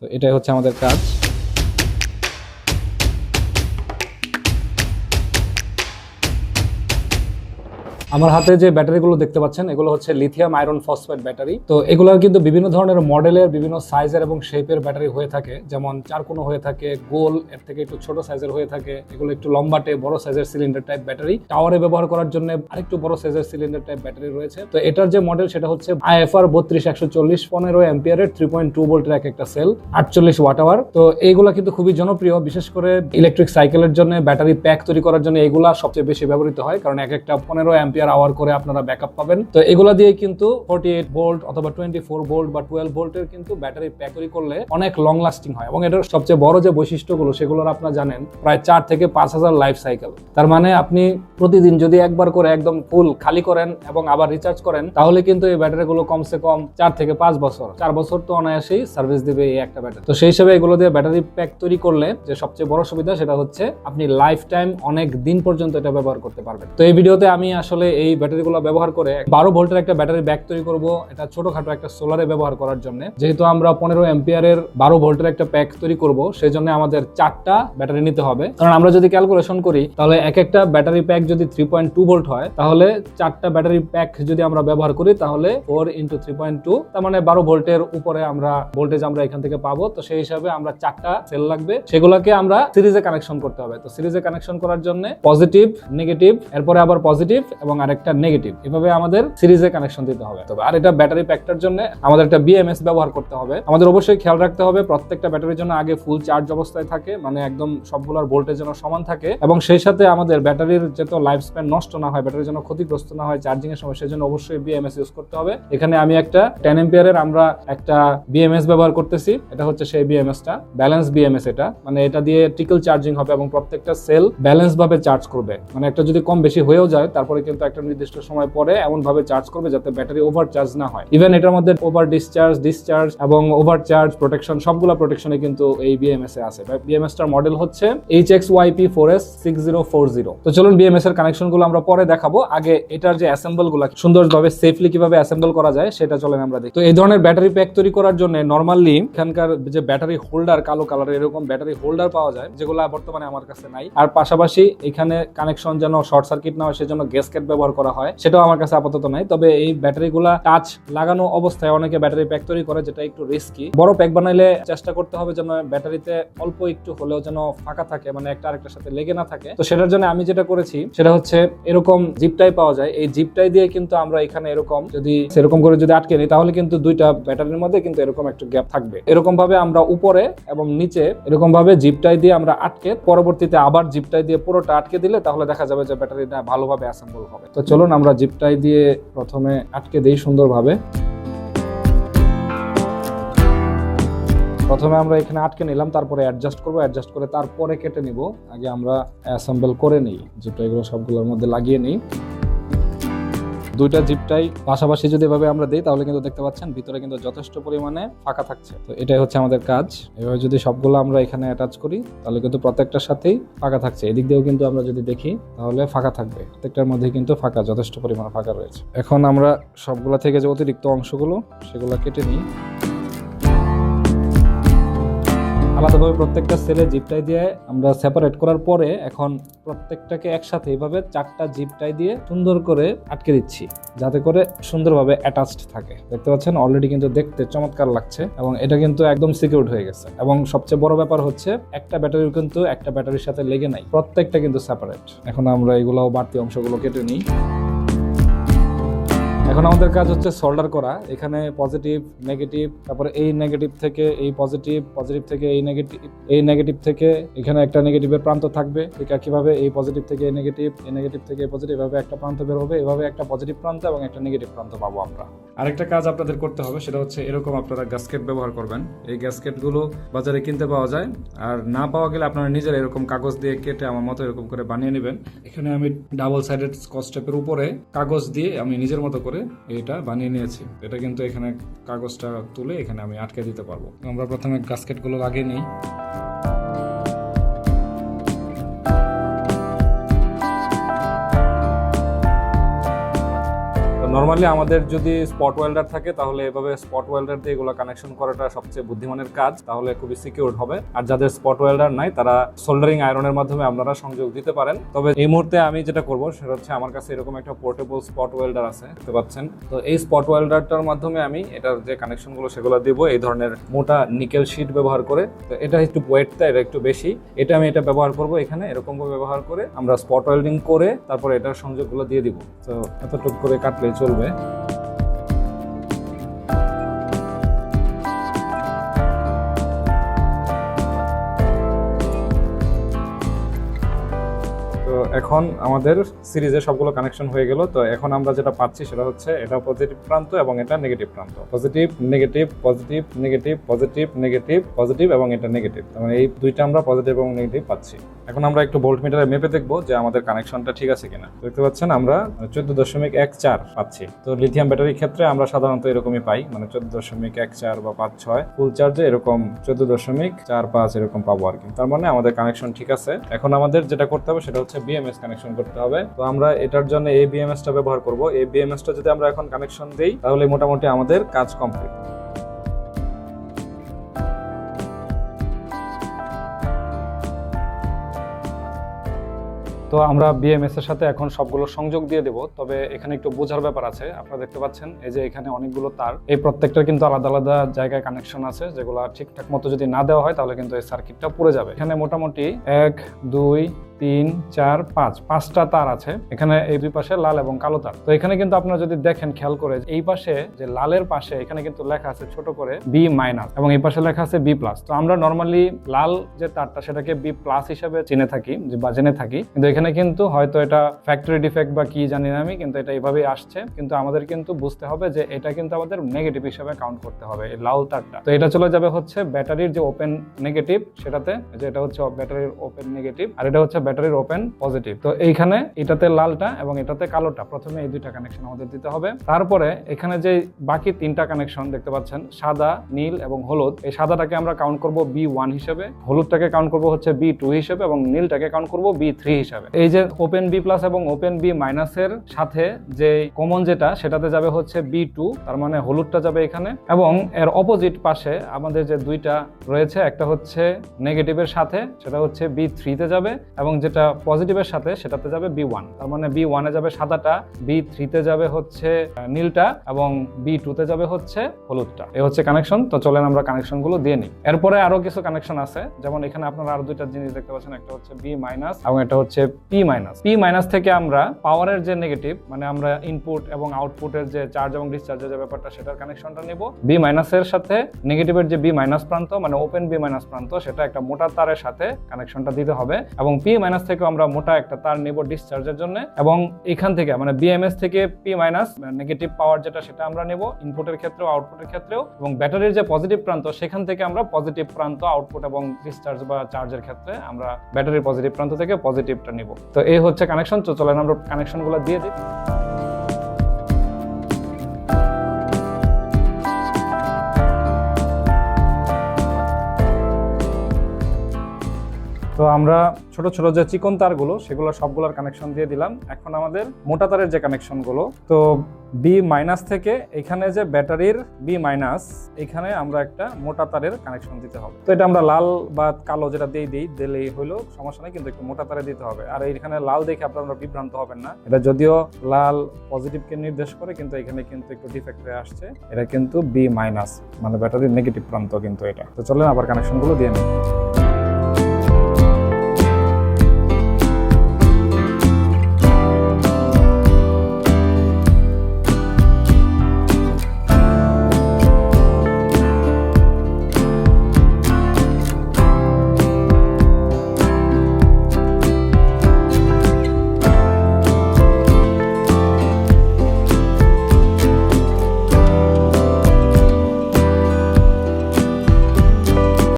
তো এটাই হচ্ছে আমাদের কাজ। আমার হাতে যে ব্যাটারিগুলো দেখতে পাচ্ছেন এগুলো হচ্ছে লিথিয়াম আয়রন ফসফেট ব্যাটারি। তো এগুলোর কিন্তু বিভিন্ন ধরনের মডেলের, বিভিন্ন সাইজের এবং শেপের ব্যাটারি হয়ে থাকে। যেমন চারকোনা হয়ে থাকে, গোল, এর থেকে একটু ছোট সাইজের হয়ে থাকে, এগুলো একটু লম্বাটে বড় সাইজের সিলিন্ডার টাইপ ব্যাটারি। টাওয়ারে ব্যবহার করার জন্য আরেকটু বড় সাইজের সিলিন্ডার টাইপ ব্যাটারি রয়েছে। তো এটার যে মডেল সেটা হচ্ছে IFR 32140 15 অ্যাম্পিয়ারের 3.2 ভোল্টের একটা সেল, 48 ওয়াট আওয়ার। তো এইগুলা কিন্তু খুবই জনপ্রিয়, বিশেষ করে ইলেকট্রিক সাইকেলের জন্য, ব্যাটারি প্যাক তৈরি করার জন্য এগুলা সবচেয়ে বেশি ব্যবহৃত হয়, কারণ একটা 15 অ্যাম্পিয়ার আওয়ার করে আপনারা ব্যাকআপ পাবেন। তো এগুলা দিয়ে কিন্তু 48 ভোল্ট অথবা 24 ভোল্ট বা 12 ভোল্টের কিন্তু ব্যাটারি প্যাক তৈরি করলে অনেক লং লাস্টিং হয়। এবং এটার সবচেয়ে বড় যে বৈশিষ্ট্যগুলো সেগুলো আপনারা জানেন, প্রায় 4 থেকে 5,000 লাইফ সাইকেল। তার মানে আপনি প্রতিদিন যদি একবার করে একদম ফুল খালি করেন এবং আবার রিচার্জ করেন, তাহলে কিন্তু এই ব্যাটারিগুলো কমসে কম 4 থেকে 5 বছর, 4 বছর তো অনায়াসেই সার্ভিস দিবে এই একটা ব্যাটারি। তো সেই হিসেবে এগুলো দিয়ে ব্যাটারি প্যাক তৈরি করলে যে সবচেয়ে বড় সুবিধা সেটা হচ্ছে আপনি লাইফ টাইম অনেক দিন পর্যন্ত এটা ব্যবহার করতে পারবেন। তো এই ভিডিওতে আমি আসলে এই ব্যাটারিগুলো ব্যবহার করে 12 ভোল্টের একটা ব্যাটারি ব্যাক তৈরি করব, এটা ছোটখাটো একটা সোলারে ব্যবহার করার জন্য। যেহেতু আমরা 15 অ্যাম্পিয়ারের 12 ভোল্টের একটা প্যাক তৈরি করব, সেই জন্য আমাদের 4টা ব্যাটারি নিতে হবে। কারণ আমরা যদি ক্যালকুলেশন করি তাহলে একটা ব্যাটারি প্যাক যদি 3.2 ভোল্ট হয়, তাহলে 4টা ব্যাটারি প্যাক যদি আমরা ব্যবহার করি তাহলে 4 × 3.2, তার মানে 12 ভোল্টের উপরে আমরা ভোল্টেজ আমরা এখান থেকে পাবো। তো সেই হিসাবে আমরা 4টা সেল লাগবে, সেগুলোকে আমরা সিরিজে কানেকশন করতে হবে। তো সিরিজে কানেকশন করার জন্য পজিটিভ, নেগেটিভ, এরপরে আবার পজিটিভ এবং আরেকটা নেগেটিভ, এভাবে আমাদের সিরিজে কানেকশন দিতে হবে। আর এটা ব্যাটারি প্যাকটার জন্য আমাদের একটা BMS ব্যবহার করতে হবে। আমাদের অবশ্যই খেয়াল রাখতে হবে প্রত্যেকটা ব্যাটারির জন্য আগে ফুল চার্জ অবস্থায় থাকে, মানে একদম সবগুলোর ভোল্টেজ যেন সমান থাকে, এবং সেই সাথে আমাদের ব্যাটারির যত লাইফ স্প্যান নষ্ট না হয়, ব্যাটারি যেন ক্ষতিগ্রস্ত না হয় চার্জিং এর সময়, সেজন্য অবশ্যই BMS ইউজ করতে হবে। এখানে আমি একটা 10 এম্পিয়ারের আমরা একটা BMS ব্যবহার করতেছি। এটা হচ্ছে সেই BMS টা, ব্যালেন্স BMS। এটা মানে এটা দিয়ে ট্রিকল চার্জিং হবে এবং প্রত্যেকটা সেল ব্যালেন্স ভাবে চার্জ করবে। মানে একটা যদি কম বেশি হয়েও যায়, তারপরে কিন্তু একটা নির্দিষ্ট সময় পরে এমন ভাবে চার্জ করবে যাতে ব্যাটারি ওভার চার্জ না হয়। ইভেন এটার মধ্যে ওভার ডিসচার্জ এবং ওভার চার্জ প্রোটেকশন, সবগুলা প্রোটেকশনে কিন্তু এই BMS এ আছে। BMS টার মডেল হচ্ছে HXYP4S6040। তো চলুন BMS এর কানেকশন গুলো আমরা পরে দেখাবো, আগে এটার যে অ্যাসেম্বল গুলো সুন্দরভাবে সেফলি কিভাবে অ্যাসেম্বল করা যায় সেটা চলেন আমরা দেখি। তো এই ধরনের ব্যাটারি প্যাক তৈরি করার জন্য নরমালি এখানকার যে ব্যাটারি হোল্ডার, কালো কালারের এরকম ব্যাটারি হোল্ডার পাওয়া যায়, যেগুলো বর্তমানে আমার কাছে নাই। আর পাশাপাশি এখানে কানেকশন যেন শর্ট সার্কিট না হয় সেজন্য গ্যাসকেট ব্যবহার করা হয়, সেটাও আমার কাছে আপাতত নাই। তবে এই ব্যাটারিগুলা টাচ লাগানো অবস্থায় অনেকে ব্যাটারি প্যাক তৈরি করে, যেটা একটু রিস্কি। বড় প্যাক বানাইলে চেষ্টা করতে হবে যেন ব্যাটারিতে অল্প একটু হলেও যেন ফাঁকা থাকে, মানে একটা আরেকটার সাথে লেগে না থাকে। তো সেটার জন্য আমি যেটা করেছি সেটা হচ্ছে এরকম জিপটাই পাওয়া যায়। এই জিপটাই দিয়ে কিন্তু আমরা এখানে এরকম যদি সেরকম করে যদি আটকে নিই, তাহলে কিন্তু দুইটা ব্যাটারির মধ্যে কিন্তু এরকম একটা গ্যাপ থাকবে। এরকম ভাবে আমরা উপরে এবং নিচে এরকম ভাবে জিপটাই দিয়ে আমরা আটকে, পরবর্তীতে আবার জিপটাই দিয়ে পুরোটা আটকে দিলে তাহলে দেখা যাবে যে ব্যাটারিটা ভালোভাবে অ্যাসেম্বল হবে। তো চলুন আমরা জিপটাই দিয়ে প্রথমে আটকে দিই সুন্দরভাবে। প্রথমে আমরা এখানে আটকে নিলাম, তারপরে অ্যাডজাস্ট করবো, অ্যাডজাস্ট করে তারপরে কেটে নিব। আগে আমরা অ্যাসেম্বল করে নিই, জিপটা এগুলো সবগুলোর মধ্যে লাগিয়ে নিই। দুইটা জিপটাই পাশাপাশি যদি এভাবে আমরা দিই তাহলে কিন্তু দেখতে পাচ্ছেন ভিতরে কিন্তু যথেষ্ট পরিমাণে ফাঁকা থাকছে। তো এটাই হচ্ছে আমাদের কাজ। এভাবে যদি সবগুলো আমরা এখানে অ্যাটাচ করি তাহলে কিন্তু প্রত্যেকটার সাথেই ফাঁকা থাকছে। এদিক দিয়েও কিন্তু আমরা যদি দেখি তাহলে ফাঁকা থাকবে, প্রত্যেকটার মধ্যে কিন্তু ফাঁকা, যথেষ্ট পরিমাণে ফাঁকা রয়েছে। এখন আমরা সবগুলা থেকে যে অতিরিক্ত অংশগুলো সেগুলো কেটে নিই। আলাদাভাবে প্রত্যেকটা সেলে জিপটাই দিয়ে আমরা সেপারেট করার পরে এখন প্রত্যেকটাকে একসাথে এইভাবে 4টা জিপটাই দিয়ে সুন্দর করে আটকে দিচ্ছি, যাতে করে সুন্দরভাবে অ্যাটাচড থাকে। দেখতে পাচ্ছেন অলরেডি কিন্তু দেখতে চমৎকার লাগছে এবং এটা কিন্তু একদম সিকিউরড হয়ে গেছে। এবং সবচেয়ে বড় ব্যাপার হচ্ছে একটা ব্যাটারি কিন্তু একটা ব্যাটারির সাথে লেগে নাই, প্রত্যেকটা কিন্তু সেপারেট। এখন আমরা এগুলো বাড়তি অংশগুলো কেটে নিই। এখন আমাদের কাজ হচ্ছে সোল্ডার করা। এখানে পজিটিভ, নেগেটিভ, তারপরে এই নেগেটিভ থেকে এই পজিটিভ, পজিটিভ থেকে এই নেগেটিভ, এই নেগেটিভ থেকে এখানে একটা নেগেটিভের প্রান্ত থাকবে। ঠিক একইভাবে এই পজিটিভ থেকে এই নেগেটিভ, এই নেগেটিভ থেকে এই পজিটিভ, এভাবে একটা প্রান্ত বের হবে। এভাবে একটা পজিটিভ প্রান্ত এবং একটা নেগেটিভ প্রান্ত পাবো আমরা। আরেকটা কাজ আপনাদের করতে হবে, সেটা হচ্ছে এরকম আপনারা গ্যাসকেট ব্যবহার করবেন। এই গ্যাসকেটগুলো বাজারে কিনতে পাওয়া যায়, আর না পাওয়া গেলে আপনারা নিজেরা এরকম কাগজ দিয়ে কেটে আমার মতো এরকম করে বানিয়ে নেবেন। এখানে আমি ডাবল সাইডেড স্কচ টেপের উপরে কাগজ দিয়ে আমি নিজের মতো করে এটা বানিয়ে নিয়েছি। এটা কিন্তু এখানে কাগজটা তুলে এখানে আমি আটকে দিতে পারবো। আমরা প্রথমে গ্যাসকেটগুলো লাগিয়ে নিই। নর্মালি আমাদের যদি স্পট ওয়েল্ডার থাকে তাহলে এভাবে স্পট ওয়েল্ডার দিয়ে এগুলো কানেকশন করাটা সবচেয়ে বুদ্ধিমানের কাজ, তাহলে খুবই সিকিউর হবে। আর যাদের স্পট ওয়েল্ডার নাই তারা সোল্ডারিং আয়রনের মাধ্যমে আপনারা সংযোগ দিতে পারেন। তবে এই মুহূর্তে আমি যেটা করব সেটা হচ্ছে আমার কাছে এরকম একটা পোর্টেবল স্পট ওয়েল্ডার আছে, দেখতে পাচ্ছেন। তো এই স্পট ওয়েল্ডারটার মাধ্যমে আমি এটার যে কানেকশনগুলো সেগুলো দিব এই ধরনের মোটা নিকেল শিট ব্যবহার করে। তো এটা একটু ওয়েটটা এটা একটু বেশি, আমি এটা ব্যবহার করব এখানে। এরকম ভাবে ব্যবহার করে আমরা স্পট ওয়েল্ডিং করে তারপরে এটার সংযোগগুলো দিয়ে দিব। তো এতটুকু করে কাটলে চলবে। এখন আমাদের সিরিজে সবগুলো কানেকশন হয়ে গেল। তো এখন আমরা যেটা পাচ্ছি সেটা হচ্ছে এটা পজিটিভ প্রান্ত এবং এটা নেগেটিভ প্রান্ত। Positive negative, positive negative, positive negative, positive এবং এটা নেগেটিভ। মানে এই দুইটা আমরা পজিটিভ এবং নেগেটিভ পাচ্ছি। এখন আমরা একটু ভোল্ট মিটারে মেপে দেখবো যে আমাদের কানেকশনটা ঠিক আছে কিনা। দেখতে পাচ্ছেন আমরা 14.14 পাচ্ছি। তো লিথিয়াম ব্যাটারির ক্ষেত্রে আমরা সাধারণত এরকমই পাই, মানে 14.14 বা 5.6। ফুল চার্জে এরকম 14.45 এরকম পাবো আর কি। তার মানে আমাদের কানেকশন ঠিক আছে। এখন আমাদের যেটা করতে হবে সেটা হচ্ছে বিএমএস কানেকশন করতে হবে। তো আমরা এটার জন্য এই বিএমএসটা ব্যবহার করব। এই বিএমএসটা যদি আমরা এখন কানেকশন দেই তাহলে মোটামুটি আমাদের কাজ কমপ্লিট। তো আমরা বিএমএস এর সাথে এখন সবগুলো সংযোগ দিয়ে দেব। তবে এখানে একটু বোঝার ব্যাপার আছে। আপনারা দেখতে পাচ্ছেন এই যে এখানে অনেকগুলো তার, এই প্রত্যেকটার কিন্তু আলাদা আলাদা জায়গায় কানেকশন আছে, যেগুলো ঠিকঠাক মতো যদি না দেওয়া হয় তাহলে কিন্তু এই সার্কিটটা পুড়ে যাবে। এখানে মোটামুটি 1 2 3 4 5টা তার আছে। এখানে এই দুই পাশে লাল এবং কালো তার। তো এখানে কিন্তু আপনারা যদি দেখেন খেয়াল করে, এই পাশে যে লালের পাশে এখানে কিন্তু লেখা আছে ছোট করে বি মাইনাস এবং এই পাশে লেখা আছে বি প্লাস। তো আমরা নর্মালি লাল যে তারটা সেটাকে বি প্লাস হিসেবে চিনে থাকি বা জেনে থাকি, কিন্তু এখানে কিন্তু হয়তো এটা ফ্যাক্টরি ডিফেক্ট বা কি জানি না আমি, কিন্তু এটা এইভাবেই আসছে। কিন্তু আমাদের কিন্তু বুঝতে হবে যে এটা কিন্তু আমাদের নেগেটিভ হিসেবে কাউন্ট করতে হবে এই লাল তারটা। তো এটা চলে যাবে হচ্ছে ব্যাটারির যে ওপেন নেগেটিভ সেটাতে, যে এটা হচ্ছে ব্যাটারির ওপেন নেগেটিভ আর এটা হচ্ছে ব্যাটারির ওপেন পজিটিভ। তো এইখানে এটাতে লালটা এবং এটাতে কালোটা, প্রথমে এই দুইটা কানেকশন আমাদের দিতে হবে। তারপরে এখানে যে বাকি 3টা কানেকশন দেখতে পাচ্ছেন, সাদা, নীল এবং হলুদ, এই সাদাটাকে আমরা কাউন্ট করব B1 হিসেবে, হলুদটাকে কাউন্ট করব হচ্ছে B2 হিসেবে এবং নীলটাকে কাউন্ট করব B3 হিসেবে। এই যে ওপেন বি প্লাস এবং ওপেন বি মাইনাসের সাথে যে কমন যেটা সেটাতে যাবে হচ্ছে B2, তার মানে হলুদটা যাবে এখানে। এবং এর অপোজিট পাশে আমাদের যে দুইটা রয়েছে, একটা হচ্ছে নেগেটিভের সাথে সেটা হচ্ছে B3 তে যাবে এবং যেটা পজিটিভের সাথে সেটাতে যাবে B1। তার মানে B1 এ যাবে সাদাটা, B3 তে যাবে হচ্ছে নীলটা এবং B2 তে যাবে হচ্ছে হলুদটা। এই হচ্ছে কানেকশন। তো চলেন আমরা কানেকশন গুলো দিয়ে নিই। এরপরে আরো কিছু কানেকশন আছে, যেমন এখানে আপনারা আরো দুইটা জিনিস দেখতে পাচ্ছেন, একটা হচ্ছে B মাইনাস এবং এটা হচ্ছে P মাইনাস। P মাইনাস থেকে আমরা পাওয়ারের যে নেগেটিভ, মানে আমরা ইনপুট এবং আউটপুটের যে চার্জ এবং ডিসচার্জের যে ব্যাপারটা সেটার কানেকশনটা নেব। B মাইনাসের সাথে নেগেটিভের যে B মাইনাস প্রান্ত, মানে ওপেন B মাইনাস প্রান্ত, সেটা একটা মোটা তারের সাথে কানেকশনটা দিতে হবে। এবং P মাইনাস থেকে আমরা মোটা একটা তার নেব ডিসচার্জের জন্য। এবং এখান থেকে মানে বিএমএস থেকে P মাইনাস নেগেটিভ পাওয়ার যেটা সেটা আমরা নেব ইনপুটের ক্ষেত্রেও আউটপুটের ক্ষেত্রেও। এবং ব্যাটারির যে পজিটিভ প্রান্ত সেখান থেকে আমরা পজিটিভ প্রান্ত আউটপুট এবং ডিসচার্জ বা চার্জের ক্ষেত্রে আমরা ব্যাটারির পজিটিভ প্রান্ত থেকে পজিটিভটা নিব। তো এই হচ্ছে কানেকশন। তো চলেন আমরা কানেকশনগুলো দিয়ে দিই। তো আমরা ছোট ছোট যে চিকন তারগুলো সেগুলো সবগুলোর কানেকশন দিয়ে দিলাম। এখন আমাদের মোটা তারের যে কানেকশনগুলো, তো বি মাইনাস থেকে এখানে যে ব্যাটারির বি মাইনাস, এখানে আমরা একটা মোটা তারের কানেকশন দিতে হবে। তো এটা আমরা লাল বা কালো যেটা দিলেই হলো, সমস্যা নেই, কিন্তু একটু মোটা তারে দিতে হবে। আর এইখানে লাল দেখে আপনারা বিভ্রান্ত হবেন না, এটা যদিও লাল পজিটিভকে নির্দেশ করে কিন্তু এখানে কিন্তু একটু ডিফেক্ট হয়ে আসছে। এটা কিন্তু বি মাইনাস মানে ব্যাটারির নেগেটিভ প্রান্ত কিন্তু এটা। তো চলেন আবার কানেকশনগুলো দিয়ে নিই।